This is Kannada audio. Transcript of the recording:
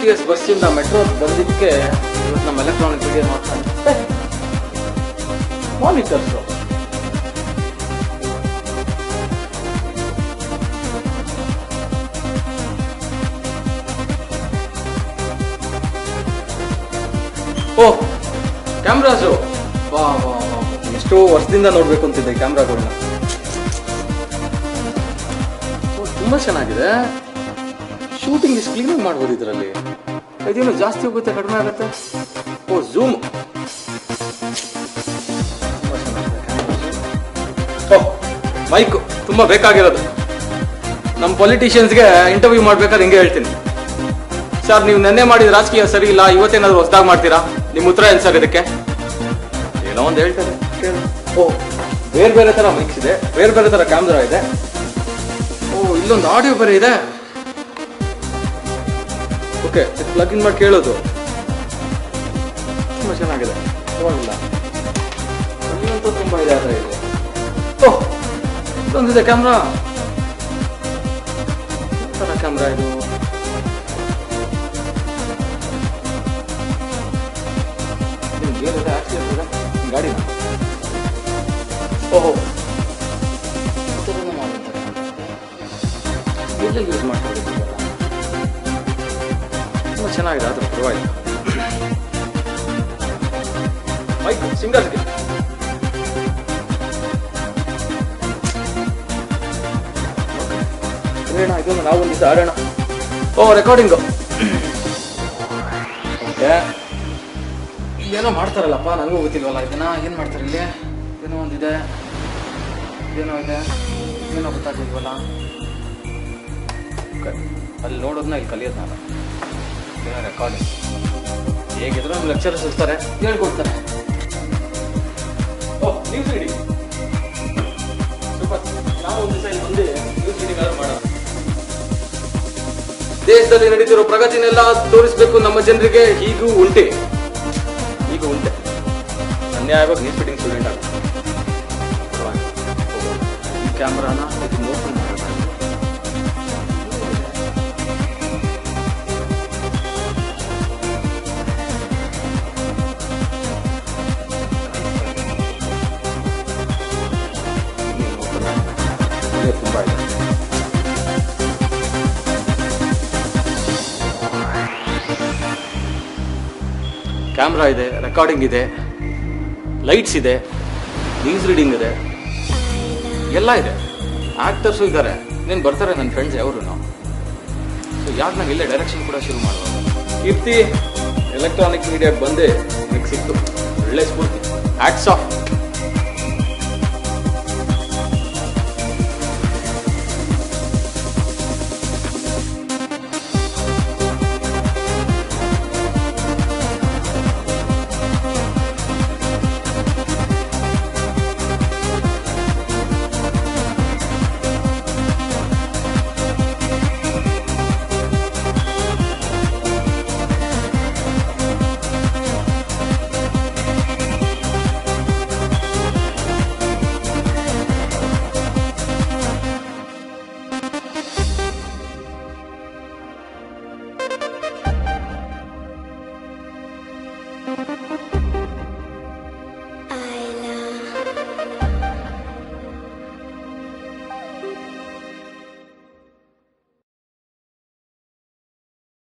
BTS ಬಸ್ಸಿಂದ ಮೆಟ್ರೋ ಬಂದಿದ್ದಕ್ಕೆ ಇವತ್ತು ನಮ್ಮ ಎಲೆಕ್ಟ್ರಾನಿಕ್ ಮೀಡಿಯಾ ನೋಡ್ತಾರೆ. ಮಾನಿಟರ್ಸು ಓಹ್ ಕ್ಯಾಮ್ರಾಸು ವಾ ವಾ ವಾ, ಎಷ್ಟೋ ವರ್ಷದಿಂದ ನೋಡ್ಬೇಕು ಅಂತಿದ್ದೆ ಈ ಕ್ಯಾಮ್ರಾಗಳನ್ನ. ತುಂಬಾ ಚೆನ್ನಾಗಿದೆ. ಶೂಟಿಂಗ್ ಇಷ್ಟು ಕ್ಲೀನಾಗಿ ಮಾಡ್ಬೋದು ಇದರಲ್ಲಿ. ಇದೇನು ಜಾಸ್ತಿ ಹೋಗುತ್ತೆ ಕಡಿಮೆ ಆಗುತ್ತೆ? ಓ ಝೂಮ್. ಓಹ್ ಮೈಕ್ ತುಂಬಾ ಬೇಕಾಗಿರೋದು. ನಮ್ಮ ಪೊಲಿಟಿಷಿಯನ್ಸ್ಗೆ ಇಂಟರ್ವ್ಯೂ ಮಾಡ್ಬೇಕಾದ್ರೆ ಹಿಂಗೆ ಹೇಳ್ತೀನಿ, ಸರ್ ನೀವು ನೆನ್ನೆ ಮಾಡಿದ ರಾಜಕೀಯ ಸರಿ ಇಲ್ಲ, ಇವತ್ತೇನಾದ್ರು ಹೊಸದಾಗಿ ಮಾಡ್ತೀರಾ, ನಿಮ್ಮ ಉತ್ತರ ಏನು ಸರ್ ಇದಕ್ಕೆ? ಏನೋ ಒಂದು ಹೇಳ್ತಾರೆ. ಓ ಬೇರೆ ಬೇರೆ ಥರ ಮೈಕ್ಸ್ ಇದೆ, ಬೇರೆ ಬೇರೆ ಥರ ಕ್ಯಾಮ್ರಾ ಇದೆ. ಓ ಇಲ್ಲೊಂದು ಆಡಿಯೋ ಬೇರೆ ಇದೆ. ಓಕೆ ಪ್ಲಗ್ ಇನ್ ಮಾಡಿ ಕೇಳೋದು ತುಂಬ ಚೆನ್ನಾಗಿದೆ. ಪರವಾಗಿಲ್ಲ, ಅಲ್ಲಿಗಂತೂ ತುಂಬ ಇದೆ ಆ ಥರ ಇದೆ. ಓಹ್ ಇದೊಂದಿದೆ ಕ್ಯಾಮ್ರಾ. ಥರ ಕ್ಯಾಮ್ರಾ ಇದು. ಗಾಡಿನ ಓಹೋ ಎಲ್ಲ ಯೂಸ್ ಮಾಡ್ತಾರೆ. ತುಂಬ ಚೆನ್ನಾಗಿದೆ, ಆದರೂ ಪರವಾಗಿಲ್ಲ. ಮೈಕ್ ಸಿಂಗರ್ಸ್ಗೆ ಇದೊಂದು ನಾವು ಒಂದು ದಿವಸ ಆಡೋಣ. ಓ ರೆಕಾರ್ಡಿಂಗು. ಓಕೆ ಏನೋ ಮಾಡ್ತಾರಲ್ಲಪ್ಪ, ನನಗೂ ಗೊತ್ತಿಲ್ವಲ್ಲ ಇದನ್ನ ಏನು ಮಾಡ್ತಾರೆ ಇಲ್ಲಿ. ಏನೋ ಒಂದಿದೆ, ಏನೋ ಇದೆ, ಏನೋ ಗೊತ್ತಾಗ್ಲಿಲ್ವಲ್ಲ. ಅಲ್ಲಿ ನೋಡೋದನ್ನ ಇಲ್ಲಿ ಕಲಿಯೋದು ನಾನು. ಏನೋ ರೆಕಾರ್ಡಿಂಗ್ ಹೇಗಿದ್ರು ನಮ್ಮ ಲೆಕ್ಚರರ್ಸ್ ಇರ್ತಾರೆ, ಹೇಳ್ಕೊಡ್ತಾರೆ. ಓಹ್ ನ್ಯೂಸ್ ರೀಡಿಂಗ್ ಸೂಪರ್. ನಾವು ಒಂದು ದಿವಸ ಇಲ್ಲಿ ಮುಂದೆ ನ್ಯೂಸ್ ರೀಡಿಂಗ್ ಆದ್ರೂ ಮಾಡೋಣ. ದೇಶದಲ್ಲಿ ನಡೀತಿರೋ ಪ್ರಗತಿನೆಲ್ಲ ತೋರಿಸ್ಬೇಕು ನಮ್ಮ ಜನರಿಗೆ. ಹೀಗೂ ಉಂಟೆ ಅನ್ಯಾಯವಾಗಿ ನ್ಯೂಸ್ ಫೀಡಿಂಗ್ ಸ್ಟೂಡೆಂಟ್ ಆಗ ಈ ಕ್ಯಾಮ್ರಾನ ಇದು ಓಪನ್ ಮಾಡೋದು. ತುಂಬ ಇದೆ. ಕ್ಯಾಮ್ರಾ ಇದೆ, ರೆಕಾರ್ಡಿಂಗ್ ಇದೆ, ಲೈಟ್ಸ್ ಇದೆ, ನ್ಯೂಸ್ ರೀಡಿಂಗ್ ಇದೆ, ಎಲ್ಲ ಇದೆ. ಆ್ಯಕ್ಟರ್ಸು ಇದ್ದಾರೆ. ನೀನು ಬರ್ತಾರೆ ನನ್ನ ಫ್ರೆಂಡ್ಸ್ ಅವರು. ಸೊ ಯಾಕೆ ನಾನು ಇಲ್ಲೇ ಡೈರೆಕ್ಷನ್ ಕೂಡ ಶುರು ಮಾಡುವ. ಕೀರ್ತಿ ಎಲೆಕ್ಟ್ರಾನಿಕ್ ಮೀಡಿಯಾಗೆ ಬಂದೆ ನನಗೆ ಸಿಕ್ತು ಒಳ್ಳೆ ಸ್ಫೂರ್ತಿ. Hats off.